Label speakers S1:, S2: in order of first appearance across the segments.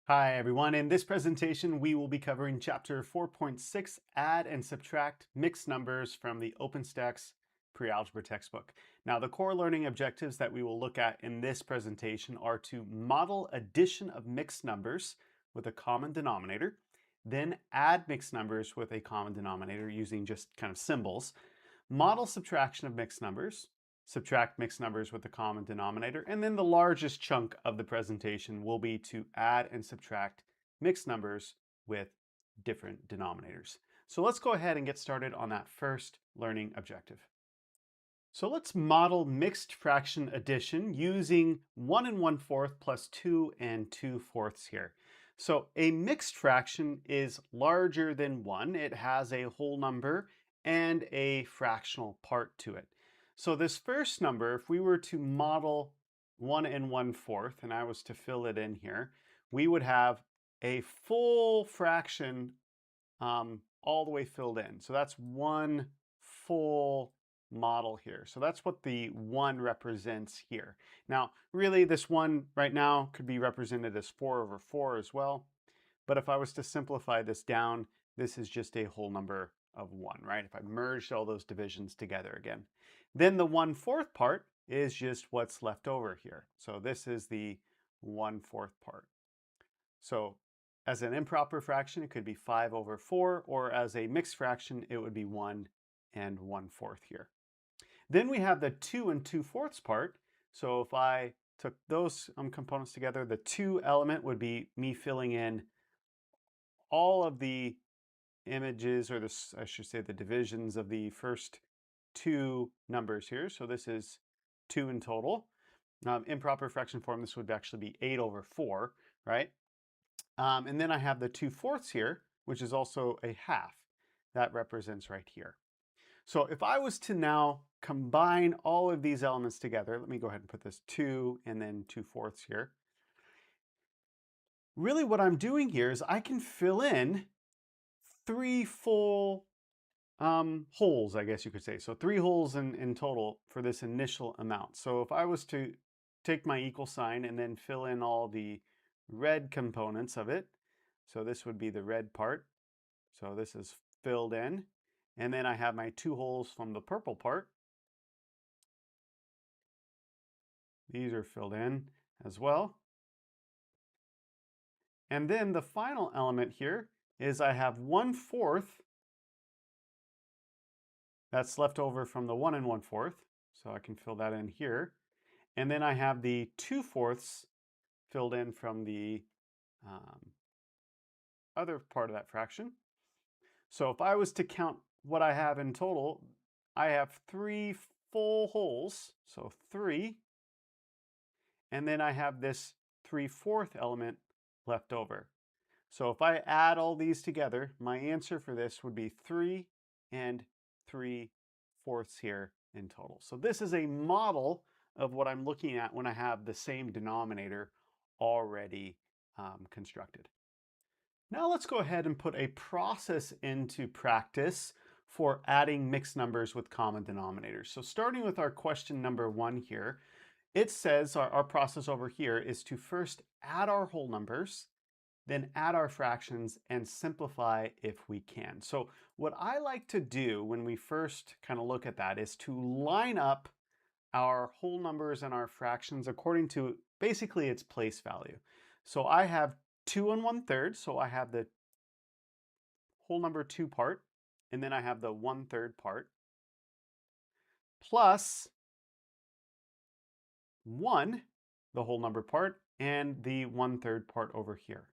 S1: Hi everyone, in this presentation we will be covering chapter 4.6, Add and Subtract Mixed Numbers from the OpenStax Pre-Algebra textbook. Now the core learning objectives that we will look at in this presentation are to model addition of mixed numbers with a common denominator, then add mixed numbers with a common denominator using just kind of symbols, model subtraction of mixed numbers, subtract mixed numbers with the common denominator, and then the largest chunk of the presentation will be to add and subtract mixed numbers with different denominators. So let's go ahead and get started on that first learning objective. So let's model mixed fraction addition using 1 1/4 plus 2 2/4 here. So a mixed fraction is larger than 1. It has a whole number and a fractional part to it. So this first number, if we were to model 1 1/4 and I was to fill it in here, we would have a full fraction all the way filled in. So that's one full model here. So that's what the 1 represents here. Now, really this 1 right now could be represented as 4/4 as well. But if I was to simplify this down, this is just a whole number of 1, right? If I merged all those divisions together again. Then the 1/4 part is just what's left over here. So this is the 1/4 part. So as an improper fraction, it could be 5/4, or as a mixed fraction, it would be 1 1/4 here. Then we have the 2 2/4 part. So if I took those components together, the 2 element would be me filling in all of the images, or this, I should say, the divisions of the first 2 numbers here. So this is 2 in total. Improper fraction form, this would actually be 8/4, right? And then I have the 2/4 here, which is also a half. That represents right here. So if I was to now combine all of these elements together, let me go ahead and put this 2 and then 2/4 here. Really what I'm doing here is I can fill in 3 full holes, I guess you could say. So 3 holes in total for this initial amount. So if I was to take my equal sign and then fill in all the red components of it, so this would be the red part. So this is filled in. And then I have my 2 holes from the purple part. These are filled in as well. And then the final element here is I have 1/4 that's left over from the 1 1/4. So I can fill that in here. And then I have the 2/4 filled in from the other part of that fraction. So if I was to count what I have in total, I have 3 full holes, so 3. And then I have this 3/4 element left over. So if I add all these together, my answer for this would be 3 3/4 here in total. So this is a model of what I'm looking at when I have the same denominator already constructed. Now let's go ahead and put a process into practice for adding mixed numbers with common denominators. So starting with our question number 1 here, it says our process over here is to first add our whole numbers, then add our fractions and simplify if we can. So what I like to do when we first kind of look at that is to line up our whole numbers and our fractions according to basically its place value. So I have 2 1/3, so I have the whole number 2 part, and then I have the 1/3 part, plus 1, the whole number part, and the 1/3 part over here.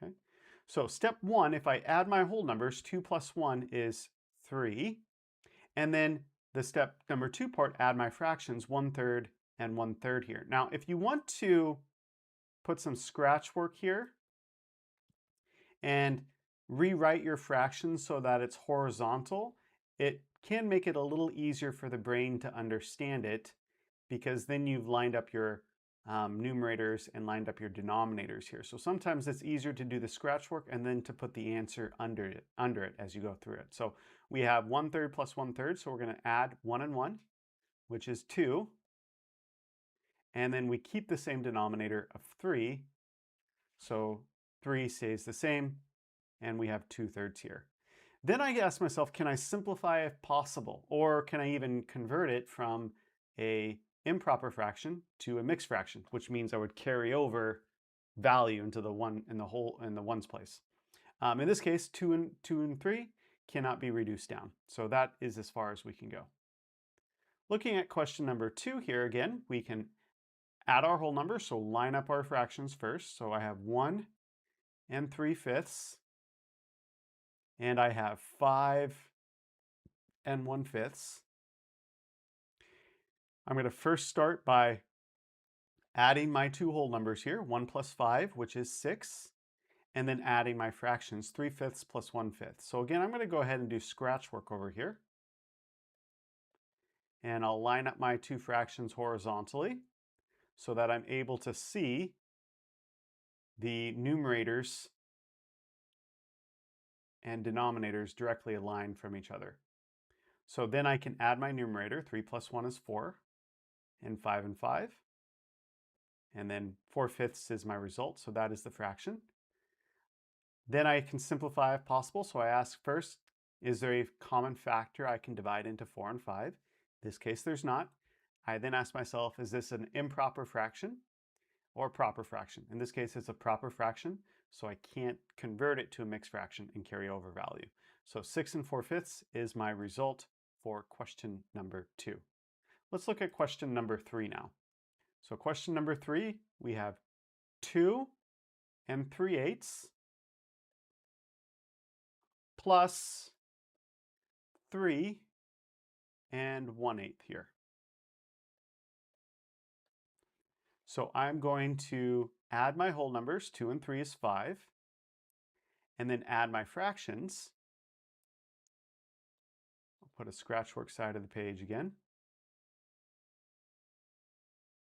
S1: Okay. So step 1, if I add my whole numbers, 2 plus 1 is 3. And then the step number 2 part, add my fractions, 1/3 and 1/3 here. Now, if you want to put some scratch work here and rewrite your fractions so that it's horizontal, it can make it a little easier for the brain to understand it, because then you've lined up your numerators and lined up your denominators here. So sometimes it's easier to do the scratch work and then to put the answer under it as you go through it. So we have 1/3 plus 1/3, so we're going to add 1 and 1, which is 2. And then we keep the same denominator of 3, So 3 stays the same, and we have 2/3 here. Then I ask myself, can I simplify if possible? Or can I even convert it from a improper fraction to a mixed fraction, which means I would carry over value into the ones place. In this case, 2 and 3 cannot be reduced down. So that is as far as we can go. Looking at question number 2 here again, we can add our whole numbers. So line up our fractions first. So I have 1 and 3/5, and I have 5 and 1/5. I'm going to first start by adding my two whole numbers here, 1 plus 5, which is 6, and then adding my fractions, 3/5 plus 1/5. So again, I'm going to go ahead and do scratch work over here. And I'll line up my two fractions horizontally so that I'm able to see the numerators and denominators directly aligned from each other. So then I can add my numerator. 3 plus 1 is 4, and 5 and 5. And then 4/5 is my result, so that is the fraction. Then I can simplify if possible. So I ask first, is there a common factor I can divide into 4 and 5? In this case, there's not. I then ask myself, is this an improper fraction or proper fraction? In this case, it's a proper fraction, so I can't convert it to a mixed fraction and carry over value. So 6 and 4/5 is my result for question number 2. Let's look at question number 3 now. So question number 3, we have 2 and 3/8 plus 3 and 1/8 here. So I'm going to add my whole numbers. 2 and 3 is 5, and then add my fractions. I'll put a scratch work side of the page again.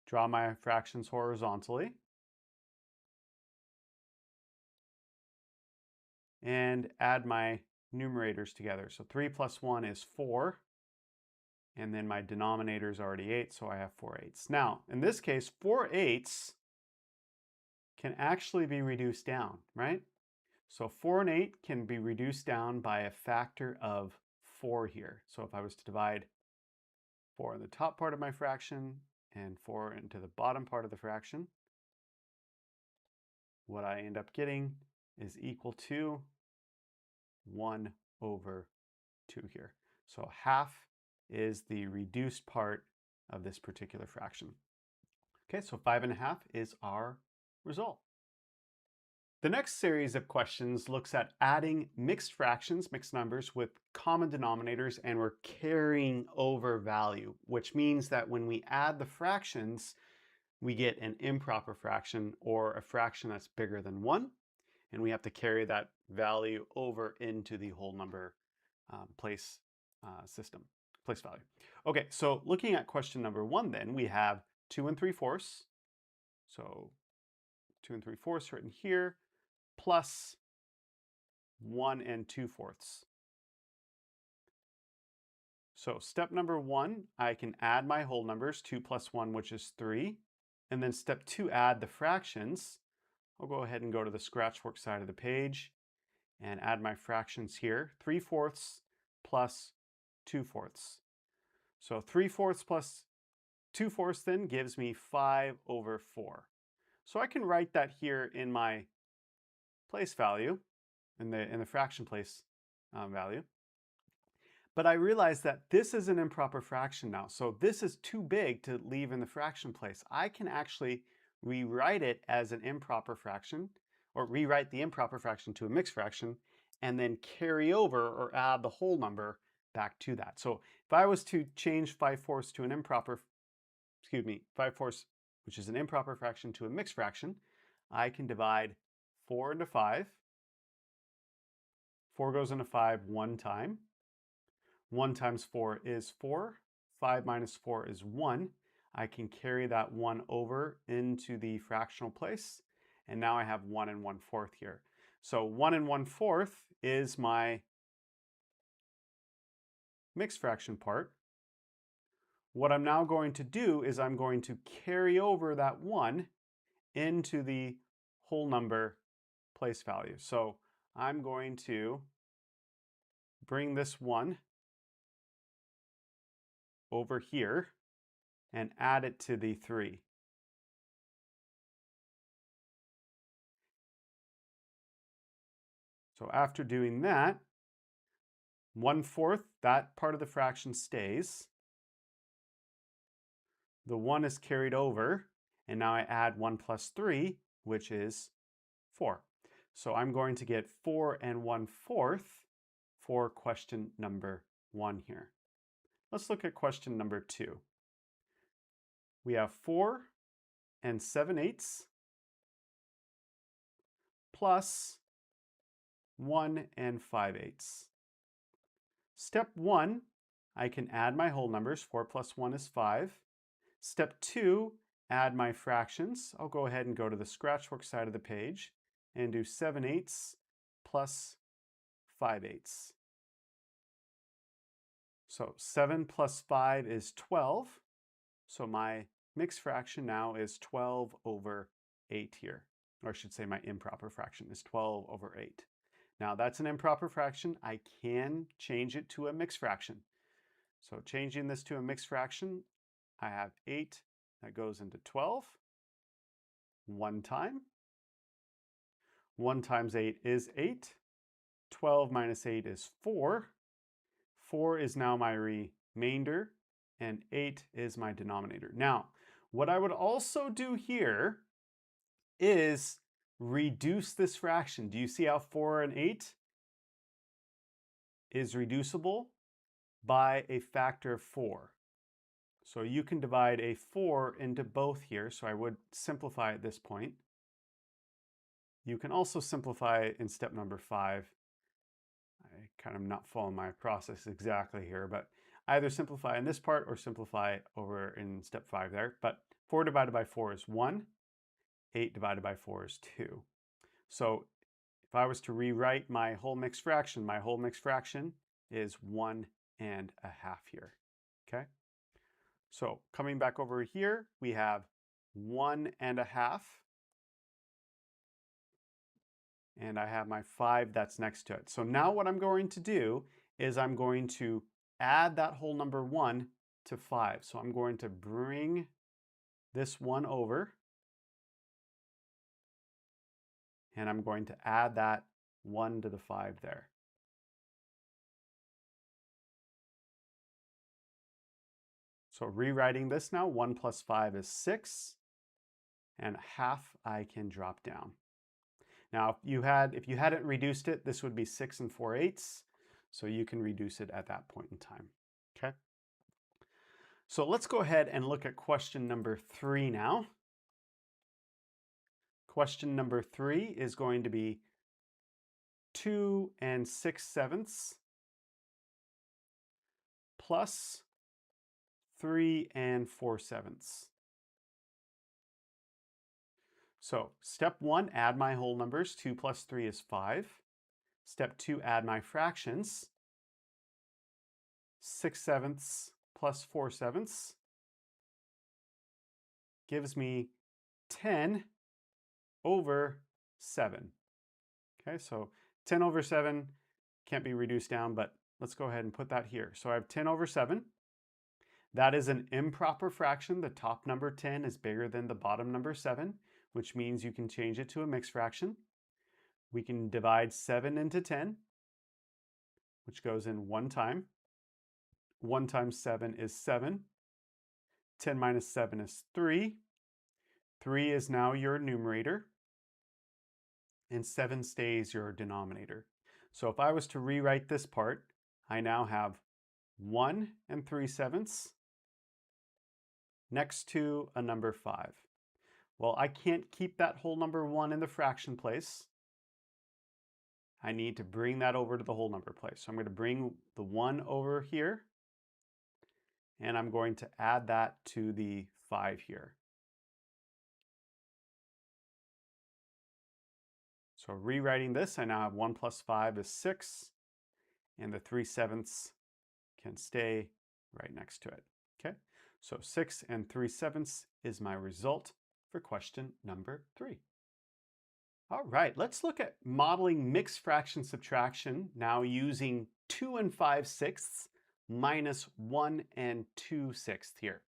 S1: Draw my fractions horizontally. And add my numerators together. So 3 plus 1 is 4. And then my denominator is already 8, so I have 4/8. Now, in this case, 4/8 can actually be reduced down, right? So 4 and 8 can be reduced down by a factor of 4 here. So if I was to divide 4 in the top part of my fraction and 4 into the bottom part of the fraction, what I end up getting is equal to 1/2 here. So half is the reduced part of this particular fraction. Okay, so 5.5 is our result. The next series of questions looks at adding mixed fractions, mixed numbers with common denominators, and we're carrying over value, which means that when we add the fractions, we get an improper fraction or a fraction that's bigger than 1, and we have to carry that value over into the whole number place value. Okay, so looking at question number 1 then, we have 2 and 3/4. So 2 and 3/4 written here, plus 1 and 2/4. So step number 1, I can add my whole numbers, 2 plus 1, which is 3. And then step 2, add the fractions. I'll go ahead and go to the scratch work side of the page and add my fractions here. 3/4 plus 2/4. So 3/4 plus 2/4 then gives me 5/4. So I can write that here in my place value, in the fraction place value. But I realize that this is an improper fraction now. So this is too big to leave in the fraction place. I can actually rewrite it as an improper fraction, or rewrite the improper fraction to a mixed fraction, and then carry over or add the whole number back to that. So if I was to change 5/4 to an improper, 5/4, which is an improper fraction, to a mixed fraction, I can divide 4 into 5. 4 goes into 5 one time. 1 times 4 is 4. 5 minus 4 is 1. I can carry that 1 over into the fractional place, and now I have 1 and 1/4 here. So 1 and 1/4 is my mixed fraction part. What I'm now going to do is I'm going to carry over that 1 into the whole number place value. So I'm going to bring this 1 over here and add it to the 3. So after doing that, 1/4, that part of the fraction stays. The 1 is carried over, and now I add 1 plus 3, which is 4. So I'm going to get 4 and 1/4 for question number 1 here. Let's look at question number 2. We have 4 and 7/8 plus 1 and 5/8. Step 1, I can add my whole numbers. 4 plus 1 is 5. Step 2, add my fractions. I'll go ahead and go to the scratchwork side of the page and do 7/8 plus 5/8. So 7 plus 5 is 12. So my mixed fraction now is 12 over 8 here. Or I should say my improper fraction is 12 over 8. Now that's an improper fraction. I can change it to a mixed fraction. So changing this to a mixed fraction, I have 8 that goes into 12 one time. 1 times 8 is 8. 12 minus 8 is 4. 4 is now my remainder, and 8 is my denominator. Now, what I would also do here is reduce this fraction. Do you see how 4 and 8 is reducible by a factor of 4? So you can divide a 4 into both here, so I would simplify at this point. You can also simplify in step number 5. I kind of not following my process exactly here, but either simplify in this part or simplify over in step 5 there. But 4 divided by 4 is 1. 8 divided by 4 is 2. So if I was to rewrite my whole mixed fraction is 1 1/2 here, okay? So coming back over here, we have 1 1/2, and I have my 5 that's next to it. So now what I'm going to do is I'm going to add that whole number 1 to 5. So I'm going to bring this 1 over, and I'm going to add that 1 to the 5 there. So rewriting this now, 1 plus 5 is 6, and 1/2 I can drop down. Now, if you hadn't reduced it, this would be 6 4/8, so you can reduce it at that point in time, okay? So let's go ahead and look at question number 3 now. Question number 3 is going to be 2 6/7 plus 3 4/7. So step 1, add my whole numbers. 2 plus 3 is 5. Step 2, add my fractions. 6/7 plus 4/7 gives me 10 over 7. Okay, so 10 over 7 can't be reduced down, but let's go ahead and put that here. So I have 10 over 7. That is an improper fraction. The top number 10 is bigger than the bottom number 7, which means you can change it to a mixed fraction. We can divide 7 into 10, which goes in 1 time. 1 times 7 is 7. 10 minus 7 is 3. 3 is now your numerator, and 7 stays your denominator. So if I was to rewrite this part, I now have 1 3/7 next to a number 5. Well, I can't keep that whole number 1 in the fraction place. I need to bring that over to the whole number place. So I'm going to bring the 1 over here, and I'm going to add that to the 5 here. So rewriting this, I now have 1 plus 5 is 6, and the 3/7 can stay right next to it. Okay, so 6 3/7 is my result for question number 3. All right, let's look at modeling mixed fraction subtraction now using 2 and 5/6 minus 1 and 2/6 here.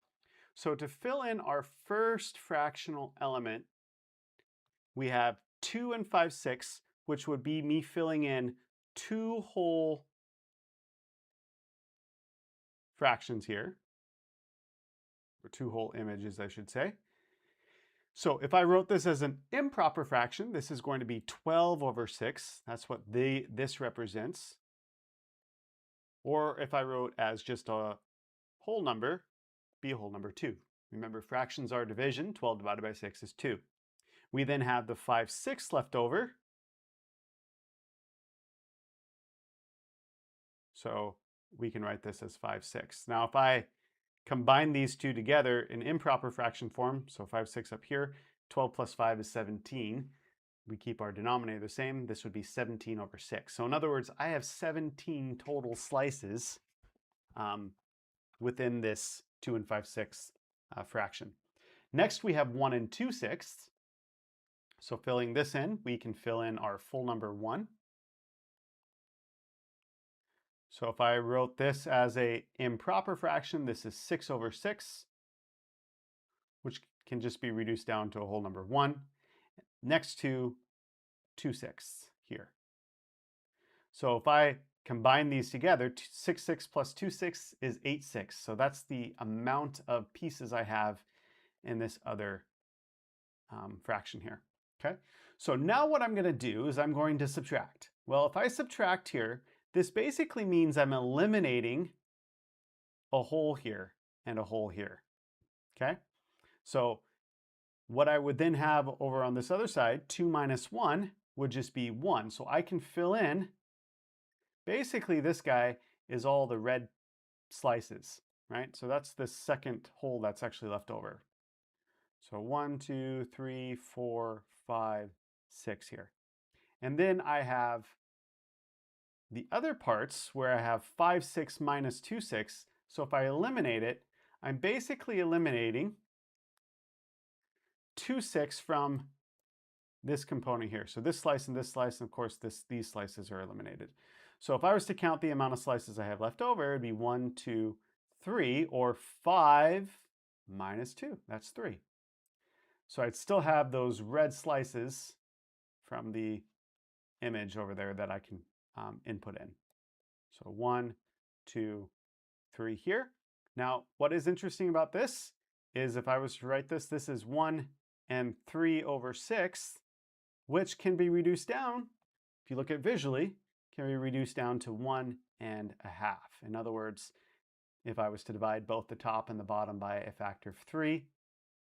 S1: So to fill in our first fractional element, we have 2 and 5/6, which would be me filling in two whole fractions here, or two whole images, I should say. So if I wrote this as an improper fraction, this is going to be 12/6. That's what this represents. Or if I wrote as just a whole number, be a whole number 2. Remember, fractions are division. 12 divided by 6 is 2. We then have the 5/6 left over. So we can write this as 5/6. Now if I combine these two together in improper fraction form, so 5/6 up here, 12 plus 5 is 17. We keep our denominator the same. This would be 17/6. So in other words, I have 17 total slices within this 2 and 5/6 fraction. Next, we have 1 and 2/6. So filling this in, we can fill in our full number 1. So if I wrote this as an improper fraction, this is 6/6, which can just be reduced down to a whole number 1, next to 2/6 here. So if I combine these together, 6/6 plus 2/6 is 8/6. So that's the amount of pieces I have in this other fraction here. Okay. So now what I'm going to do is I'm going to subtract. Well, if I subtract here, this basically means I'm eliminating a whole here and a whole here. Okay. So what I would then have over on this other side, 2 minus 1, would just be 1. So I can fill in, basically this guy is all the red slices, right? So that's the second whole that's actually left over. So 1, 2, 3, 4, 5, 6 here. And then I have the other parts where I have 5/6 minus 2/6. So if I eliminate it, I'm basically eliminating 2/6 from this component here. So this slice, and of course these slices are eliminated. So if I was to count the amount of slices I have left over, it'd be 1, 2, 3, or 5 minus 2. That's 3. So I'd still have those red slices from the image over there that I can input in. So 1, 2, 3 here. Now, what is interesting about this is if I was to write this, this is 1 and 3/6, which can be reduced down, if you look at visually, can be reduced down to 1.5. In other words, if I was to divide both the top and the bottom by a factor of 3,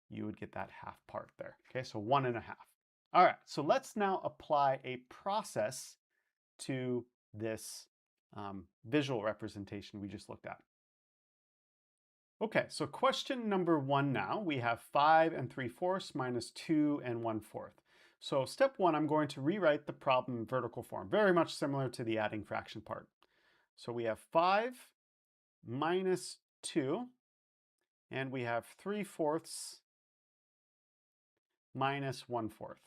S1: you would get that half part there. Okay, so 1.5. All right, so let's now apply a process to this visual representation we just looked at. Okay, so question number 1 now. We have 5 3/4 minus 2 1/4. So step 1, I'm going to rewrite the problem in vertical form, very much similar to the adding fraction part. So we have 5 minus 2, and we have 3/4 minus 1/4.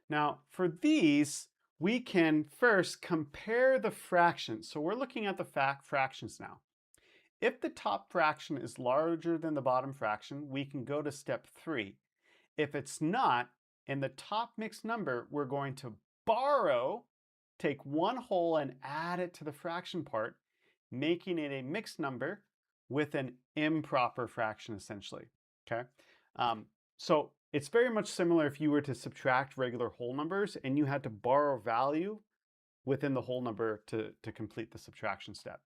S1: Now, for these, we can first compare the fractions. So we're looking at the fractions now. If the top fraction is larger than the bottom fraction, we can go to step 3. If it's not, in the top mixed number, we're going to take one whole and add it to the fraction part, making it a mixed number with an improper fraction, essentially. Okay. So it's very much similar if you were to subtract regular whole numbers and you had to borrow value within the whole number to complete the subtraction step.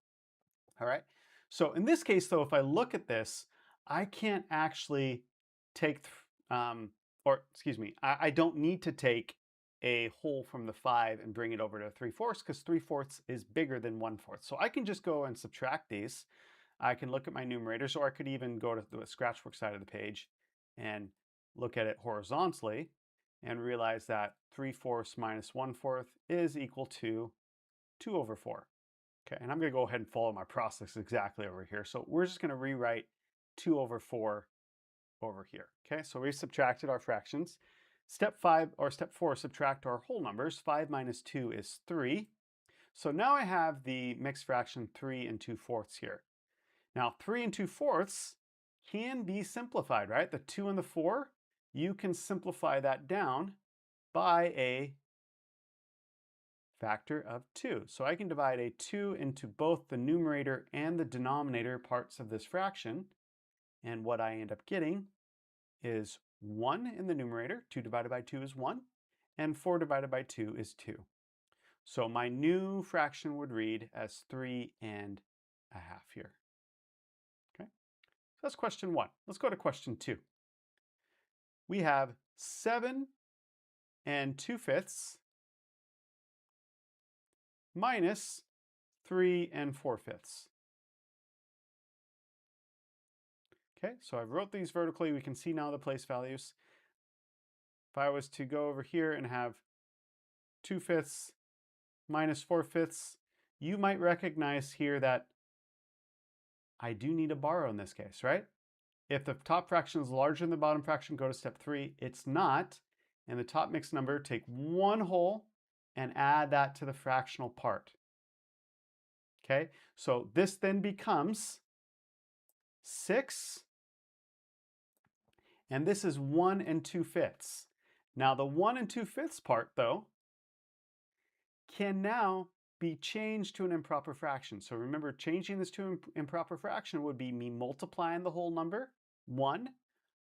S1: All right. So in this case, though, if I look at this, I can't actually take, I don't need to take a whole from the 5 and bring it over to 3/4 because 3/4 is bigger than 1/4. So I can just go and subtract these. I can look at my numerators, or I could even go to the Scratchbook side of the page and look at it horizontally and realize that 3/4 minus 1/4 is equal to 2/4. Okay, and I'm going to go ahead and follow my process exactly over here. So we're just going to rewrite 2/4 over here. Okay, so we subtracted our fractions. Step 4, subtract our whole numbers. 5 minus 2 is 3. So now I have the mixed fraction 3 and 2/4 here. Now 3 and 2/4 can be simplified, right? The 2 and the 4, you can simplify that down by a factor of 2. So I can divide a 2 into both the numerator and the denominator parts of this fraction. And what I end up getting is 1 in the numerator. 2 divided by 2 is 1. And 4 divided by 2 is 2. So my new fraction would read as 3 1/2 here. Okay, so that's question 1. Let's go to question 2. We have 7 2/5 minus 3 4/5. Okay, so I've wrote these vertically. We can see now the place values. If I was to go over here and have 2/5 minus 4/5, you might recognize here that I do need a borrow in this case, right? If the top fraction is larger than the bottom fraction, go to step 3. It's not. And the top mixed number, take 1 whole and add that to the fractional part. Okay, so this then becomes 6. And this is 1 2/5. Now the 1 2/5 part, though, can now be changed to an improper fraction. So remember, changing this to an improper fraction would be me multiplying the whole number, 1,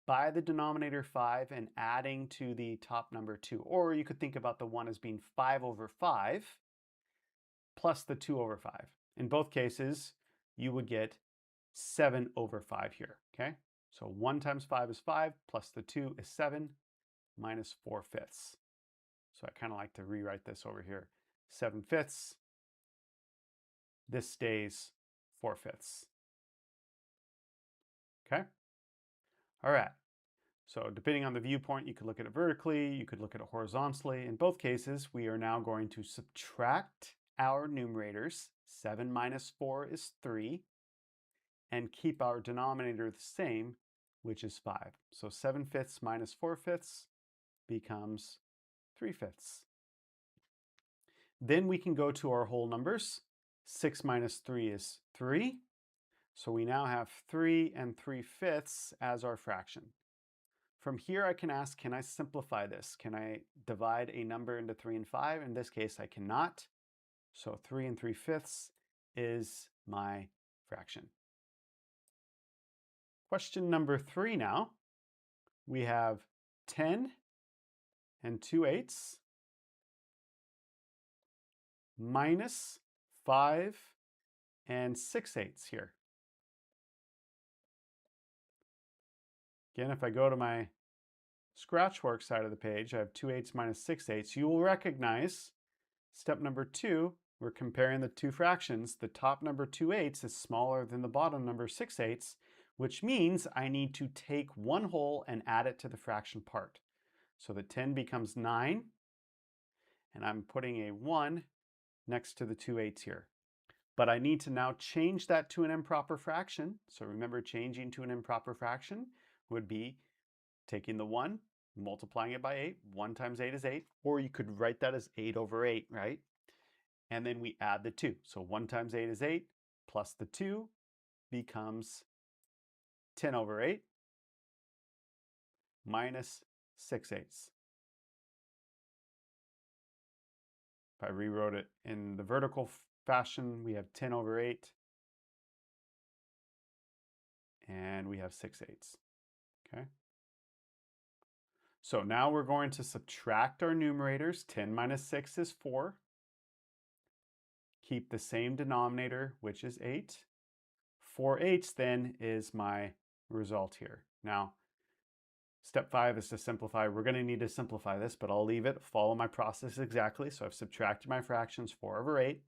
S1: by the denominator 5 and adding to the top number 2. Or you could think about the 1 as being 5/5 plus the 2/5. In both cases, you would get 7/5 here, okay? So 1 times 5 is 5, plus the 2 is 7, minus 4/5. So I kind of like to rewrite this over here. 7/5. This stays 4/5. Okay? All right. So depending on the viewpoint, you could look at it vertically, you could look at it horizontally. In both cases, we are now going to subtract our numerators. 7 minus 4 is 3. And keep our denominator the same, which is 5. So 7/5 minus 4/5 becomes 3/5. Then we can go to our whole numbers. 6 minus 3 is 3. So we now have 3 3/5 as our fraction. From here I can ask, can I simplify this? Can I divide a number into 3 and 5? In this case I cannot. So 3 3/5 is my fraction. Question number 3 now. We have 10 2/8 minus 5 6/8 here. Again, if I go to my Scratchwork side of the page, I have 2/8 minus 6/8. You will recognize step number 2, we're comparing the two fractions. The top number 2/8 is smaller than the bottom number 6/8, which means I need to take 1 whole and add it to the fraction part. So the 10 becomes 9, and I'm putting a 1 next to the 2/8 here. But I need to now change that to an improper fraction. So remember, changing to an improper fraction would be taking the 1, multiplying it by 8. 1 times 8 is 8. Or you could write that as 8/8, right? And then we add the 2. So 1 times 8 is 8, plus the 2 becomes 10/8 minus 6/8. If I rewrote it in the vertical fashion, we have 10/8 and we have 6/8. Okay. So now we're going to subtract our numerators. 10 minus 6 is 4. Keep the same denominator, which is 8. 4/8 then is my result here. Now, step 5 is to simplify. We're going to need to simplify this, but I'll leave it, follow my process exactly. So I've subtracted my fractions, 4/8.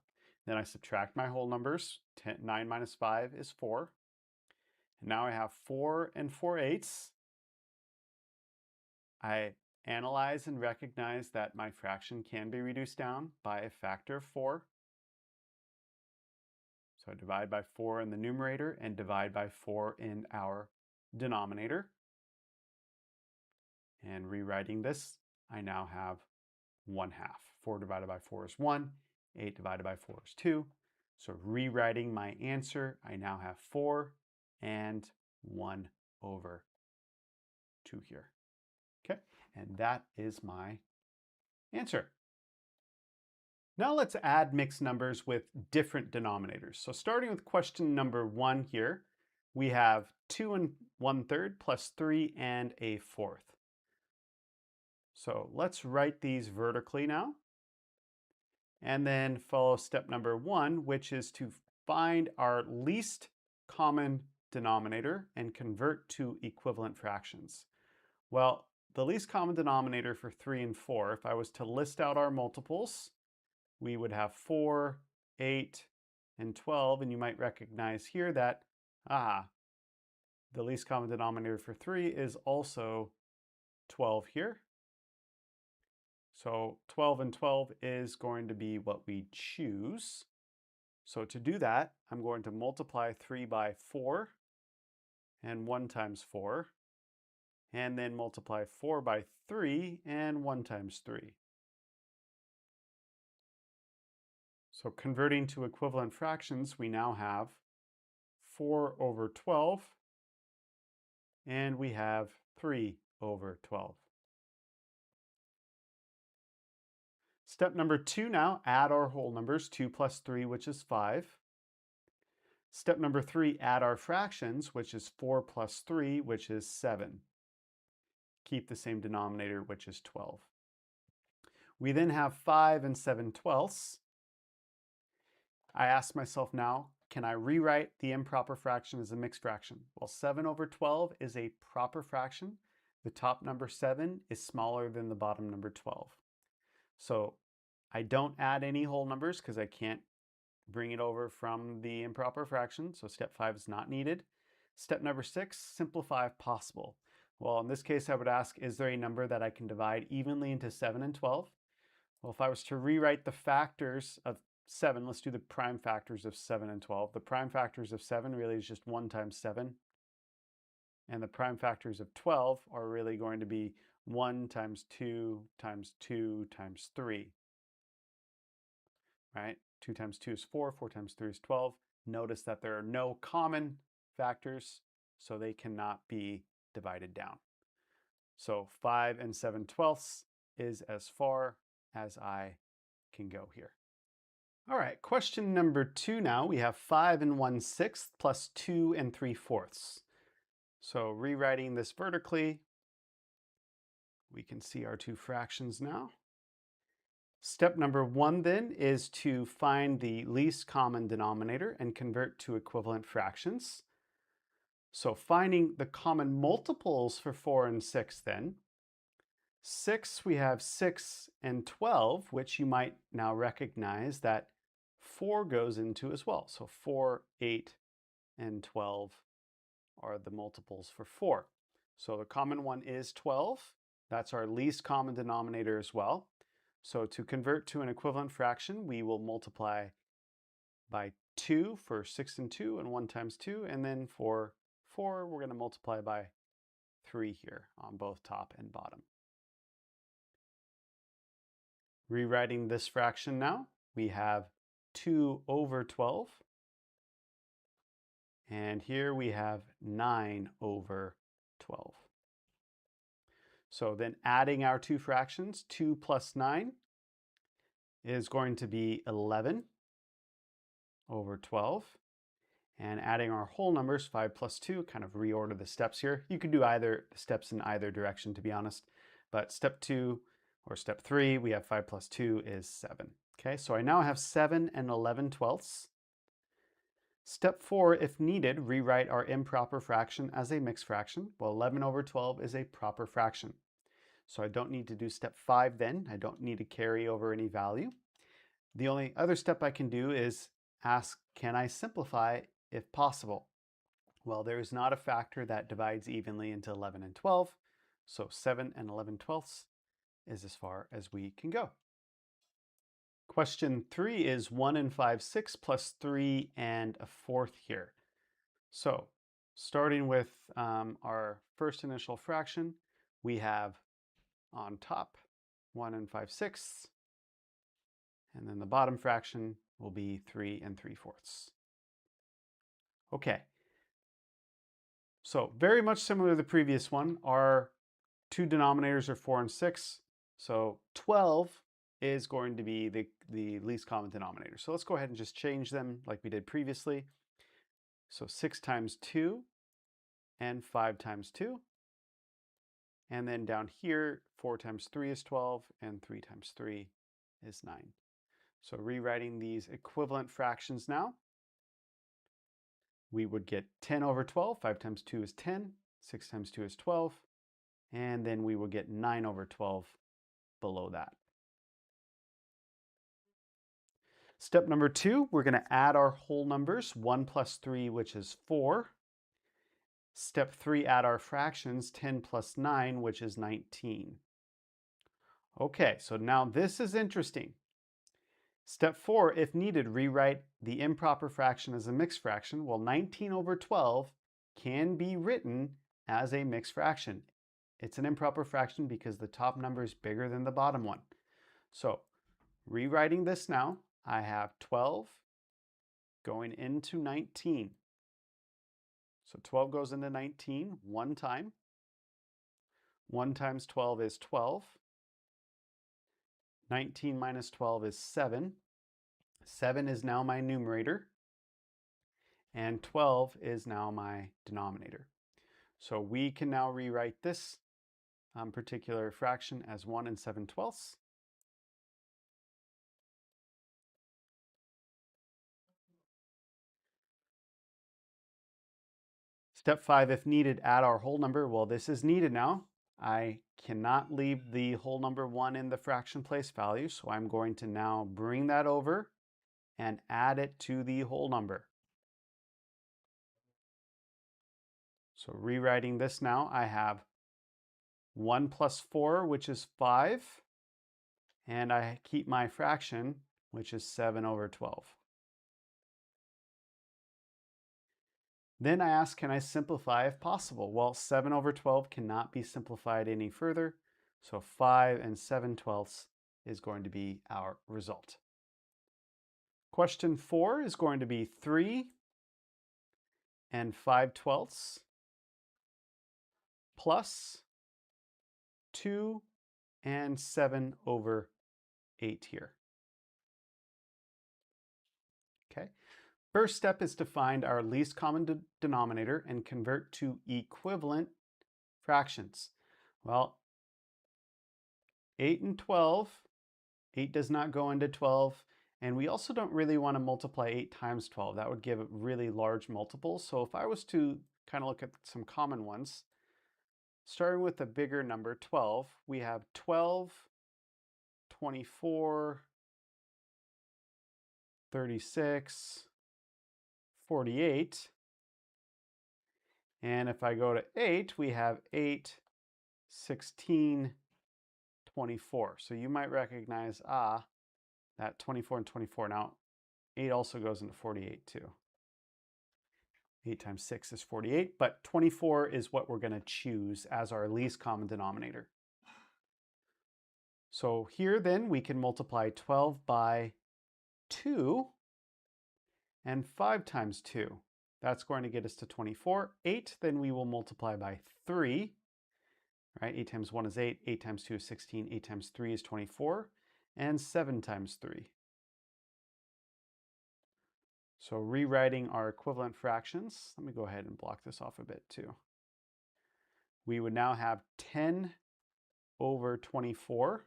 S1: Then I subtract my whole numbers. 9 minus 5 is 4. And now I have 4 4/8. I analyze and recognize that my fraction can be reduced down by a factor of 4. So I divide by 4 in the numerator and divide by 4 in our denominator. And rewriting this, I now have 1/2. 4 divided by 4 is 1. 8 divided by 4 is 2. So rewriting my answer, I now have 4 and 1/2 here. Okay, and that is my answer. Now let's add mixed numbers with different denominators. So starting with question number 1 here, we have 2 1/3 plus 3 1/4. So let's write these vertically now. And then follow step number 1, which is to find our least common denominator and convert to equivalent fractions. Well, the least common denominator for 3 and 4, if I was to list out our multiples, we would have 4, 8, and 12. And you might recognize here that, the least common denominator for 3 is also 12 here. So 12 and 12 is going to be what we choose. So to do that, I'm going to multiply 3 by 4 and 1 times 4, and then multiply 4 by 3 and 1 times 3. So converting to equivalent fractions, we now have 4/12, and we have 3/12. Step number 2 now, add our whole numbers, 2 plus 3, which is 5. Step number 3, add our fractions, which is 4 plus 3, which is 7. Keep the same denominator, which is 12. We then have 5 and 7/12. I ask myself now, can I rewrite the improper fraction as a mixed fraction? Well, 7/12 is a proper fraction. The top number 7 is smaller than the bottom number 12. So I don't add any whole numbers because I can't bring it over from the improper fraction. So step 5 is not needed. Step number 6, simplify if possible. Well, in this case, I would ask, is there a number that I can divide evenly into 7 and 12? Well, if I was to rewrite the factors of 7, let's do the prime factors of 7 and 12. The prime factors of 7 really is just 1 times 7. And the prime factors of 12 are really going to be 1 times 2 times 2 times 3. Right? 2 times 2 is 4, 4 times 3 is 12. Notice that there are no common factors, so they cannot be divided down. So 5 and 7/12 is as far as I can go here. All right, question number 2 now. We have 5 and 1/6 plus 2 3/4. So rewriting this vertically, we can see our two fractions now. Step number 1 then is to find the least common denominator and convert to equivalent fractions. So finding the common multiples for 4 and 6 then. 6, we have 6 and 12, which you might now recognize that 4 goes into as well. So 4, 8, and 12 are the multiples for 4. So the common one is 12. That's our least common denominator as well. So to convert to an equivalent fraction, we will multiply by 2 for 6 and 2 and 1 times 2. And then for 4, we're going to multiply by 3 here on both top and bottom. Rewriting this fraction now, we have 2/12. And here we have 9/12. So then adding our two fractions, 2 plus 9 is going to be 11/12. And adding our whole numbers, 5 plus 2, kind of reorder the steps here. You could do either steps in either direction, to be honest. But step 2 or step 3, we have 5 plus 2 is 7. Okay, so I now have 7 and 11/12. Step 4, if needed, rewrite our improper fraction as a mixed fraction. Well, 11/12 is a proper fraction. So I don't need to do step 5 then. I don't need to carry over any value. The only other step I can do is ask, can I simplify if possible? Well, there is not a factor that divides evenly into 11 and 12. So 7 and 11/12 is as far as we can go. Question 3 is 1 and 5/6 plus 3 1/4 here. So starting with our first initial fraction, we have on top 1 and 5/6. And then the bottom fraction will be 3 and 3/4. Okay. So very much similar to the previous one, our two denominators are 4 and 6. So 12 is going to be the least common denominator. So let's go ahead and just change them like we did previously. So 6 times 2 and 5 times 2. And then down here, 4 times 3 is 12 and 3 times 3 is 9. So rewriting these equivalent fractions now, we would get 10 over 12. 5 times 2 is 10. 6 times 2 is 12. And then we will get 9 over 12 below that. Step number 2, we're going to add our whole numbers, 1 plus 3, which is 4. Step 3, add our fractions, 10 plus 9, which is 19. Okay, so now this is interesting. Step 4, if needed, rewrite the improper fraction as a mixed fraction. Well, 19 over 12 can be written as a mixed fraction. It's an improper fraction because the top number is bigger than the bottom one. So rewriting this now, I have 12 going into 19. So 12 goes into 19 one time. 1 times 12 is 12. 19 minus 12 is 7. 7 is now my numerator. And 12 is now my denominator. So we can now rewrite this particular fraction as 1 and 7/12. Step 5, if needed, add our whole number. Well, this is needed now. I cannot leave the whole number 1 in the fraction place value, so I'm going to now bring that over and add it to the whole number. So rewriting this now, I have 1 plus 4, which is 5, and I keep my fraction, which is 7 over 12. Then I ask, can I simplify if possible? Well, 7 over 12 cannot be simplified any further, so 5 and 7/12 is going to be our result. Question 4 is going to be 3 and 5/12 plus 2 and 7 over 8 here. Okay. First step is to find our least common denominator and convert to equivalent fractions. Well, 8 and 12, 8 does not go into 12, and we also don't really want to multiply 8 times 12. That would give really large multiples. So if I was to kind of look at some common ones, starting with the bigger number, 12, we have 12, 24, 36, 48. And if I go to 8, we have 8, 16, 24. So you might recognize, that 24 and 24. Now, 8 also goes into 48 too. 8 times 6 is 48, but 24 is what we're going to choose as our least common denominator. So here then we can multiply 12 by 2 and 5 times 2. That's going to get us to 24. 8, then we will multiply by 3. Right? 8 times 1 is 8. 8 times 2 is 16. 8 times 3 is 24. And 7 times 3. So rewriting our equivalent fractions, let me go ahead and block this off a bit too. We would now have 10 over 24.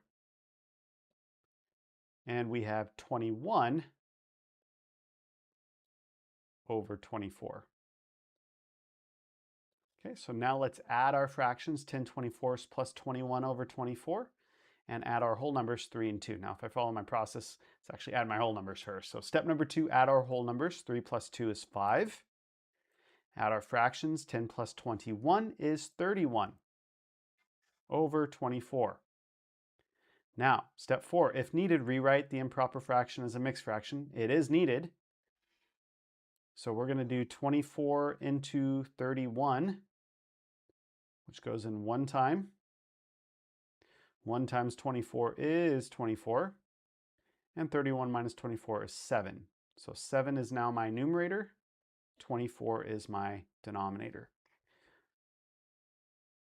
S1: And we have 21 over 24. Okay, so now let's add our fractions, 10/24 plus 21 over 24, and add our whole numbers, 3 and 2. Now, if I follow my process, let's actually add my whole numbers first. So step number 2, add our whole numbers. 3 plus 2 is 5. Add our fractions, 10 plus 21 is 31 over 24. Now, step 4, if needed, rewrite the improper fraction as a mixed fraction. It is needed. So we're going to do 24 into 31, which goes in one time. 1 times 24 is 24. And 31 minus 24 is 7. So 7 is now my numerator. 24 is my denominator.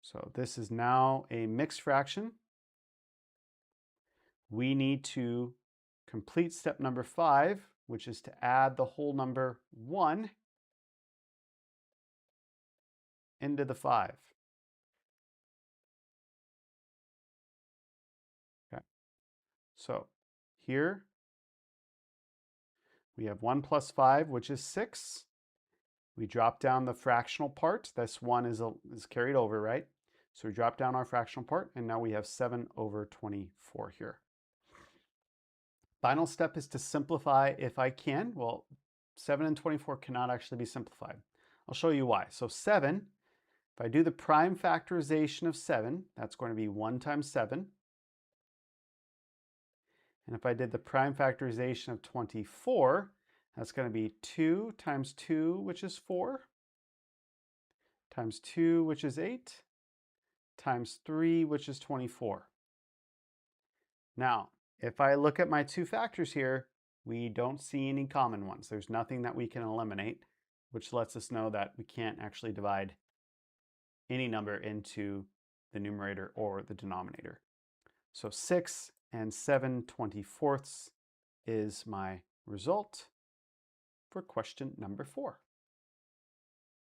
S1: So this is now a mixed fraction. We need to complete step number 5, which is to add the whole number 1 into the 5. Okay. So here we have 1 plus 5, which is 6. We drop down the fractional part. This 1 is carried over, right? So we drop down our fractional part, and now we have 7 over 24 here. Final step is to simplify if I can. Well, 7 and 24 cannot actually be simplified. I'll show you why. So 7, if I do the prime factorization of 7, that's going to be 1 times 7. And if I did the prime factorization of 24, that's going to be 2 times 2, which is 4, times 2, which is 8, times 3, which is 24. Now, if I look at my two factors here, we don't see any common ones. There's nothing that we can eliminate, which lets us know that we can't actually divide any number into the numerator or the denominator. So 6 and 7/24 is my result for question number 4.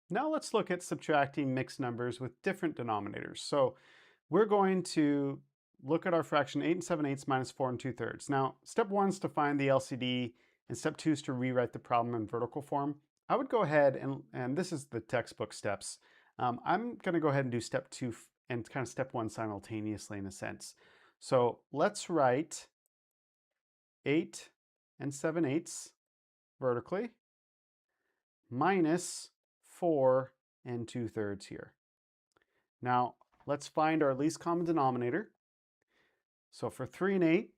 S1: Now let's look at subtracting mixed numbers with different denominators. So we're going to look at our fraction 8 7/8 minus 4 2/3. Now, step 1 is to find the LCD, and step 2 is to rewrite the problem in vertical form. I would go ahead and this is the textbook steps. I'm going to go ahead and do step 2 and kind of step 1 simultaneously in a sense. So let's write 8 7/8 vertically minus 4 2/3 here. Now, let's find our least common denominator. So for 3 and 8,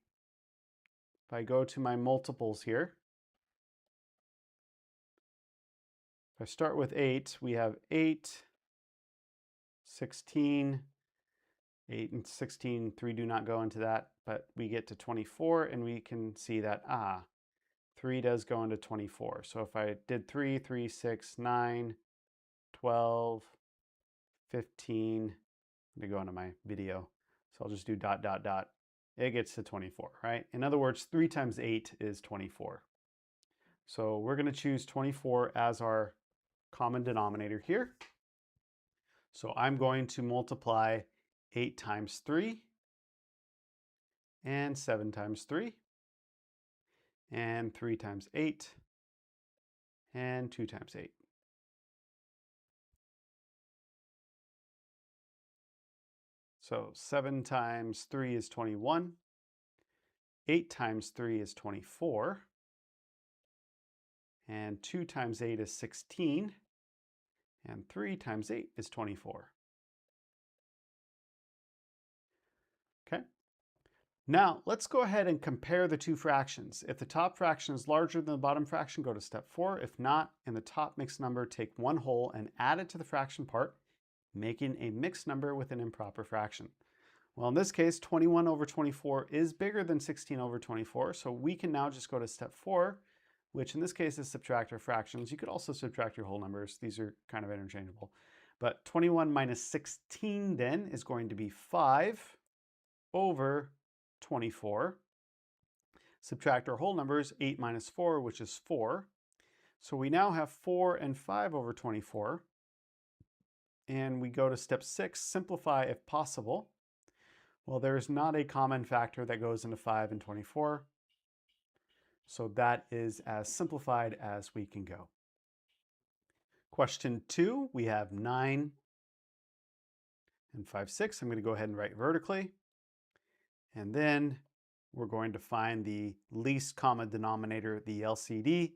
S1: if I go to my multiples here, if I start with 8, we have 8, 16, 8 and 16, 3 do not go into that, but we get to 24 and we can see that, 3 does go into 24. So if I did 3, 3, 6, 9, 12, 15, I'm going to go into my video. So I'll just do ... It gets to 24, right? In other words, 3 times 8 is 24. So we're going to choose 24 as our common denominator here. So I'm going to multiply 8 times 3 and 7 times 3 and 3 times 8 and 2 times 8. So 7 times 3 is 21. 8 times 3 is 24. And 2 times 8 is 16. And 3 times 8 is 24. Okay. Now, let's go ahead and compare the two fractions. If the top fraction is larger than the bottom fraction, go to step 4. If not, in the top mixed number, take one whole and add it to the fraction part, making a mixed number with an improper fraction. Well, in this case, 21 over 24 is bigger than 16 over 24, so we can now just go to step 4, which in this case is subtract our fractions. You could also subtract your whole numbers. These are kind of interchangeable. But 21 minus 16 then is going to be 5 over 24. Subtract our whole numbers, 8 minus 4, which is 4. So we now have 4 and 5 over 24. And we go to step 6, simplify if possible. Well, there's not a common factor that goes into 5 and 24. So that is as simplified as we can go. Question 2, we have 9 and 5, 6. I'm going to go ahead and write vertically. And then we're going to find the least common denominator, the LCD,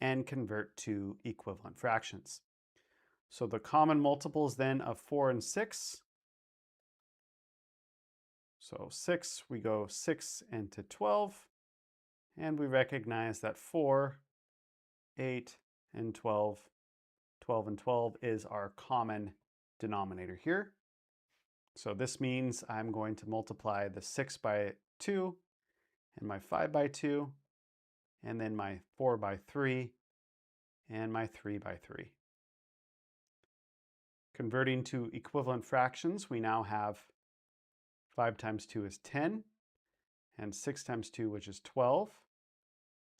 S1: and convert to equivalent fractions. So the common multiples then of 4 and 6. So 6, we go 6 into 12. And we recognize that 4, 8, and 12 and 12 is our common denominator here. So this means I'm going to multiply the 6 by 2 and my 5 by 2 and then my 4 by 3 and my 3 by 3. Converting to equivalent fractions, we now have 5 times 2 is 10 and 6 times 2, which is 12.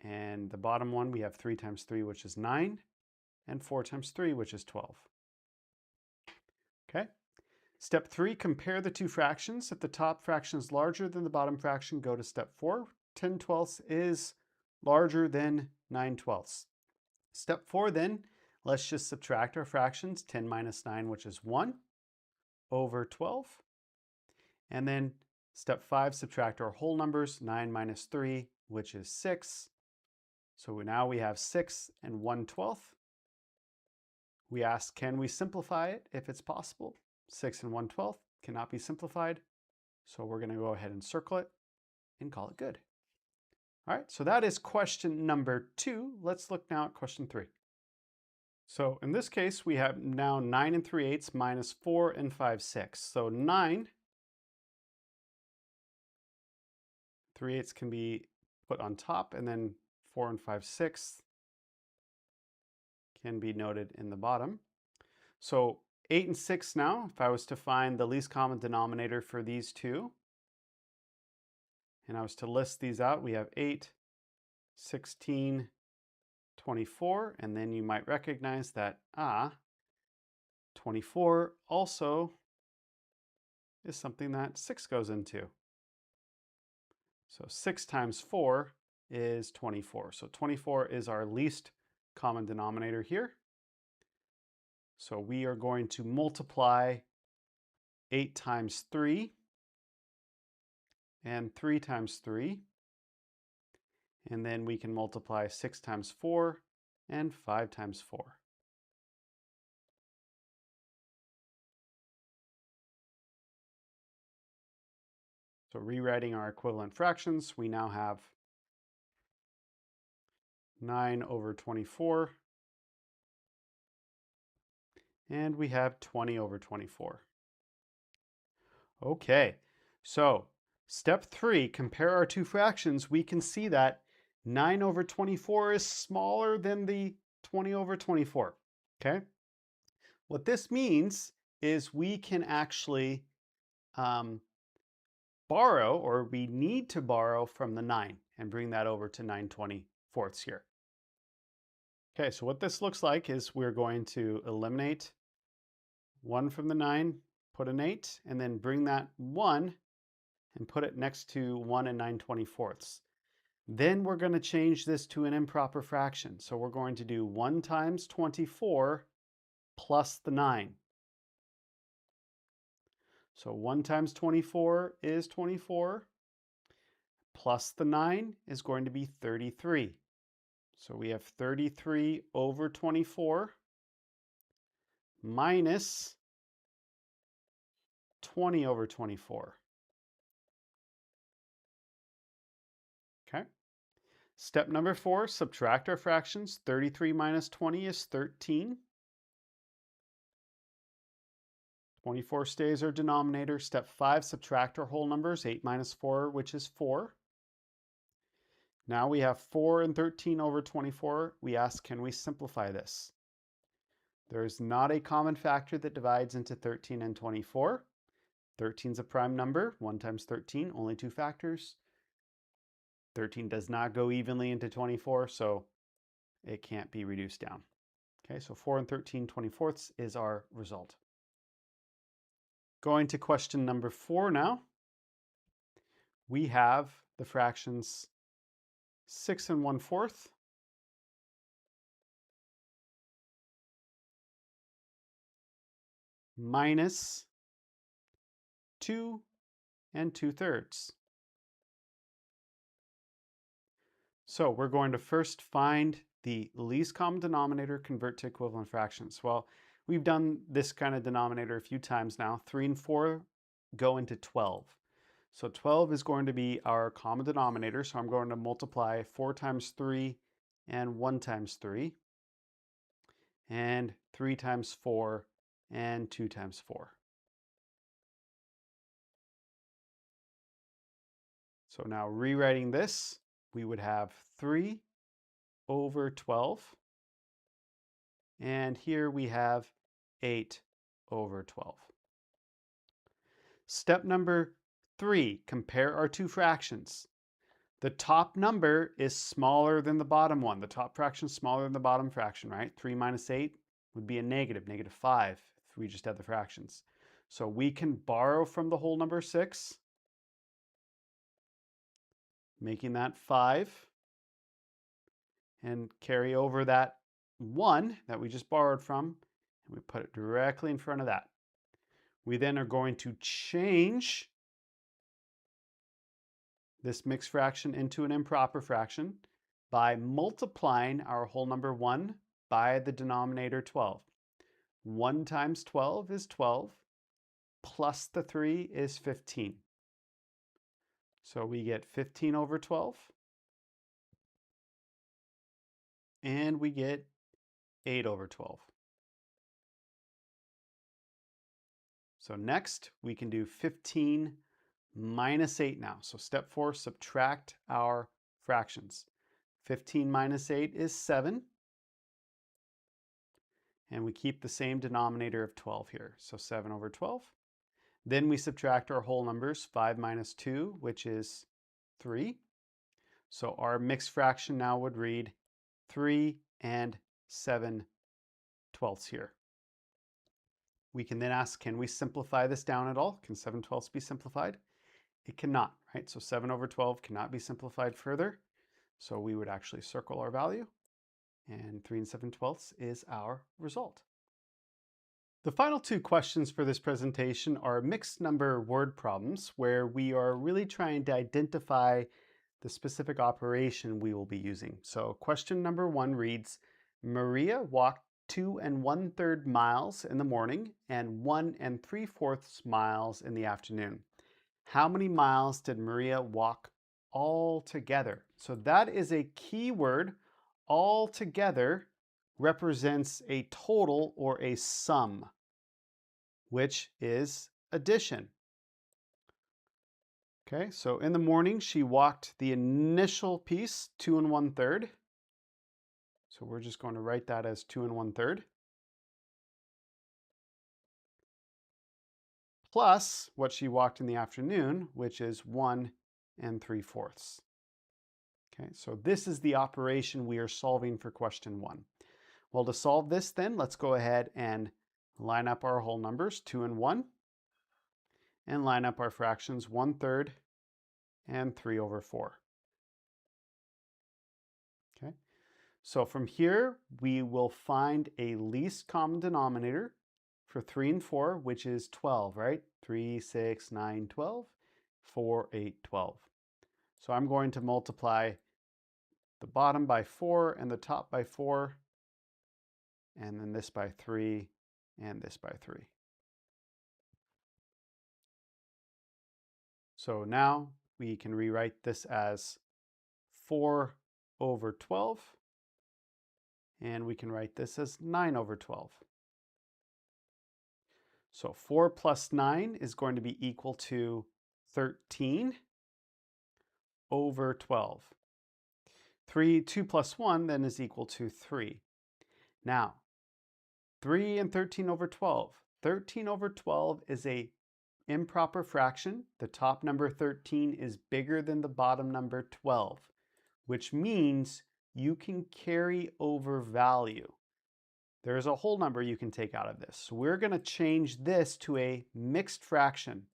S1: And the bottom one, we have 3 times 3, which is 9, and 4 times 3, which is 12. Okay. Step 3, compare the two fractions. If the top fraction is larger than the bottom fraction, go to step 4. 10 twelfths is larger than 9 twelfths. Step 4 then, let's just subtract our fractions. 10 minus 9, which is 1, over 12. And then step 5, subtract our whole numbers. 9 minus 3, which is 6. So now we have 6 and 1/12. We ask, can we simplify it if it's possible? 6 and 1/12 cannot be simplified. So we're going to go ahead and circle it and call it good. All right, so that is question number 2. Let's look now at question 3. So in this case, we have now 9 and 3/8 minus 4 and 5/6. So 9 3/8 can be put on top, and then 4 and 5/6 can be noted in the bottom. So 8 and 6 now, if I was to find the least common denominator for these two, and I was to list these out, we have 8, 16, 24, and then you might recognize that, 24 also is something that 6 goes into. So 6 times 4 is 24. So 24 is our least common denominator here. So we are going to multiply 8 times 3 and 3 times 3. And then we can multiply 6 times 4 and 5 times 4. So rewriting our equivalent fractions, we now have 9 over 24, and we have 20 over 24. Okay, so step 3, compare our two fractions. We can see that 9 over 24 is smaller than the 20 over 24, okay? What this means is we can actually borrow, or we need to borrow from the 9 and bring that over to 9/24 here. Okay, so what this looks like is we're going to eliminate 1 from the 9, put an 8, and then bring that 1 and put it next to 1 and 9/24. Then we're going to change this to an improper fraction. So we're going to do 1 times 24 plus the 9. So 1 times 24 is 24, plus the 9 is going to be 33. So we have 33 over 24 minus 20 over 24. Okay. Step number 4, subtract our fractions. 33 minus 20 is 13. 24 stays our denominator. Step 5, subtract our whole numbers. 8 minus 4, which is 4. Now we have 4 and 13 over 24. We ask, can we simplify this? There is not a common factor that divides into 13 and 24. 13 is a prime number. 1 times 13, only 2 factors. 13 does not go evenly into 24, so it can't be reduced down. Okay, so 4 and 13/24 is our result. Going to question number 4 now. We have the fractions 6 and 1/4 minus 2 and 2/3. So we're going to first find the least common denominator, convert to equivalent fractions. Well, we've done this kind of denominator a few times now. 3 and 4 go into 12. So 12 is going to be our common denominator. So I'm going to multiply 4 times 3 and 1 times 3. And 3 times 4 and 2 times 4. So now rewriting this, we would have 3 over 12. And here we have 8 over 12. Step number 3, compare our two fractions. The top number is smaller than the bottom one. The top fraction is smaller than the bottom fraction, right? 3 minus 8 would be a negative, -5, if we just had the fractions. So we can borrow from the whole number 6, making that 5, and carry over that 1 that we just borrowed from, and we put it directly in front of that. We then are going to change this mixed fraction into an improper fraction by multiplying our whole number 1 by the denominator 12. 1 times 12 is 12, plus the 3 is 15. So we get 15 over 12, and we get 8 over 12. So next, we can do 15 minus 8 now. So step 4, subtract our fractions. 15 minus 8 is 7. And we keep the same denominator of 12 here. So 7 over 12. Then we subtract our whole numbers, 5 minus 2, which is 3. So our mixed fraction now would read 3 and 7/12 here. We can then ask, can we simplify this down at all? Can 7/12 be simplified? It cannot, right? So 7 over 12 cannot be simplified further. So we would actually circle our value, and 3 and 7/12 is our result. The final two questions for this presentation are mixed number word problems, where we are really trying to identify the specific operation we will be using. So question number 1 reads, Maria walked 2 1/3 miles in the morning and 1 3/4 miles in the afternoon. How many miles did Maria walk all together? So that is a key word. All together represents a total or a sum, which is addition. Okay, so in the morning, she walked the initial piece, 2 1/3. So we're just going to write that as 2 1/3. Plus what she walked in the afternoon, which is 1 3/4. Okay, so this is the operation we are solving for question 1. Well, to solve this then, let's go ahead and line up our whole numbers, 2 and 1, and line up our fractions, 1/3 and 3 over 4. Okay, so from here, we will find a least common denominator for 3 and 4, which is 12, right? 3, 6, 9, 12, 4, 8, 12. So I'm going to multiply the bottom by 4 and the top by 4, and then this by 3 and this by 3. So now we can rewrite this as 4 over 12, and we can write this as 9 over 12. So 4 plus 9 is going to be equal to 13 over 12. 2 plus 1 then is equal to 3. Now, 3 and 13 over 12. 13 over 12 is a improper fraction. The top number 13 is bigger than the bottom number 12, which means you can carry over value. There's a whole number you can take out of this. So we're going to change this to a mixed fraction.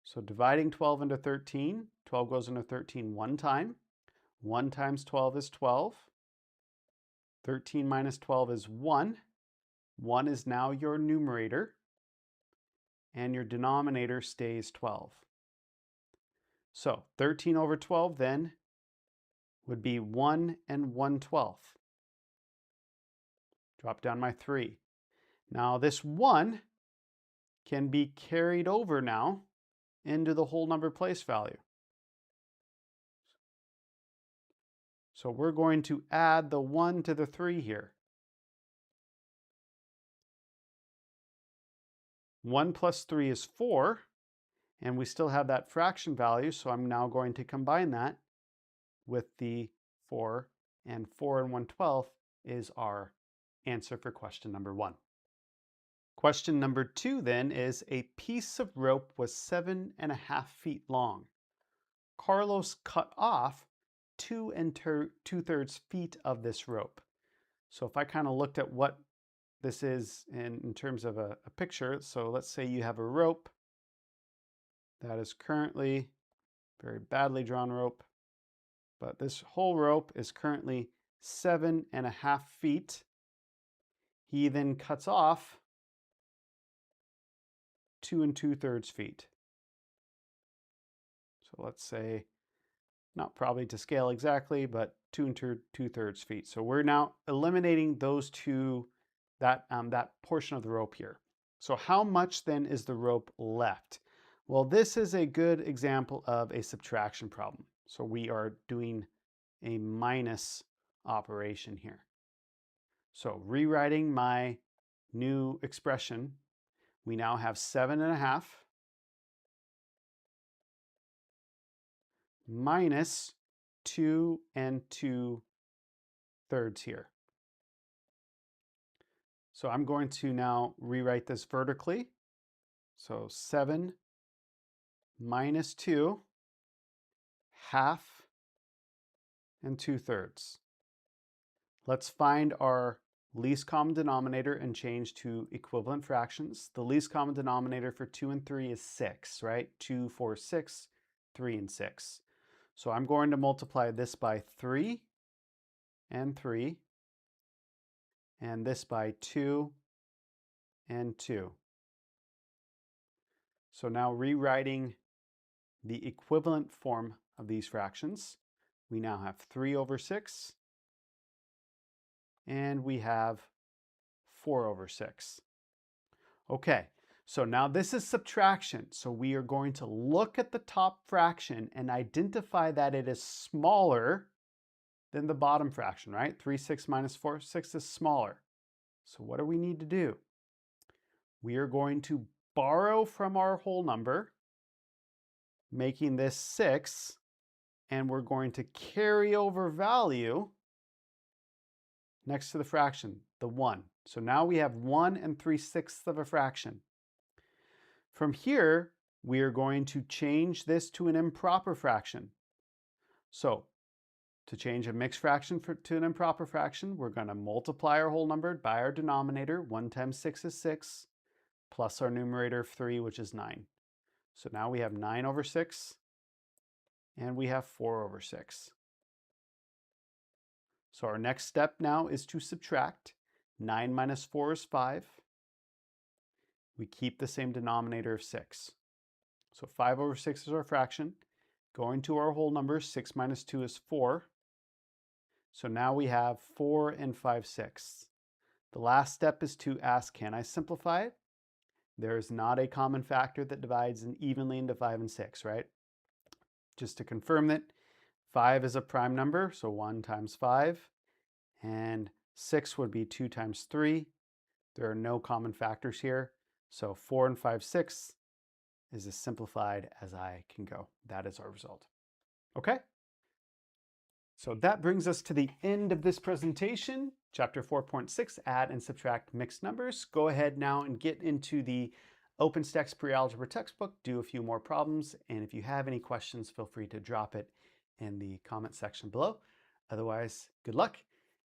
S1: So dividing 12 into 13, 12 goes into 13 one time. 1 times 12 is 12. 13 minus 12 is 1. 1 is now your numerator, and your denominator stays 12. So 13 over 12 then would be 1 1/12. Drop down my 3. Now this 1 can be carried over now into the whole number place value. So we're going to add the 1 to the 3 here. 1 plus 3 is 4, And we still have that fraction value, so I'm now going to combine that with the 4, and 4 and 1/12 is our answer for question number 1. Question number 2 then is, a piece of rope was 7.5 feet long. Carlos cut off 2 2/3 feet of this rope. So if I kind of looked at what this is in terms of a picture, so let's say you have a rope that is currently very badly drawn rope, but this whole rope is currently 7.5 feet. He then cuts off 2 2/3 feet. So let's say, not probably to scale exactly, but 2 2/3 feet. So we're now eliminating those two, that portion of the rope here. So how much then is the rope left? Well, this is a good example of a subtraction problem. So we are doing a minus operation here. So rewriting my new expression, we now have 7.5 minus 2 2/3 here. So I'm going to now rewrite this vertically. So 7 minus 2, 1/2 and 2/3. Let's find our least common denominator and change to equivalent fractions. The least common denominator for 2 and 3 is 6, right? 2, 4, 6, 3 and 6. So I'm going to multiply this by 3 and 3, and this by 2 and 2. So now rewriting the equivalent form of these fractions, we now have 3 over 6, and we have 4 over 6. Okay, so now this is subtraction. So we are going to look at the top fraction and identify that it is smaller than the bottom fraction, right? 3, 6 minus 4, 6 is smaller. So what do we need to do? We are going to borrow from our whole number, making this 6, and we're going to carry over value next to the fraction, the 1. So now we have 1 3/6 of a fraction. From here, we are going to change this to an improper fraction. So to change a mixed fraction to an improper fraction, we're going to multiply our whole number by our denominator. 1 times 6 is 6, plus our numerator of 3, which is 9. So now we have 9 over 6, and we have 4 over 6. So our next step now is to subtract. 9 minus 4 is 5. We keep the same denominator of 6. So 5 over 6 is our fraction. Going to our whole number, 6 minus 2 is 4. So now we have 4 and 5/6. The last step is to ask, can I simplify it? There is not a common factor that divides evenly into 5 and 6, right? Just to confirm that 5 is a prime number, so 1 times 5, and 6 would be 2 times 3. There are no common factors here, so 4 and 5/6 is as simplified as I can go. That is our result. Okay? So that brings us to the end of this presentation, Chapter 4.6, Add and Subtract Mixed Numbers. Go ahead now and get into the OpenStax Pre-Algebra textbook, do a few more problems, and if you have any questions, feel free to drop it in the comment section below. Otherwise, good luck,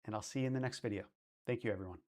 S1: and I'll see you in the next video. Thank you, everyone.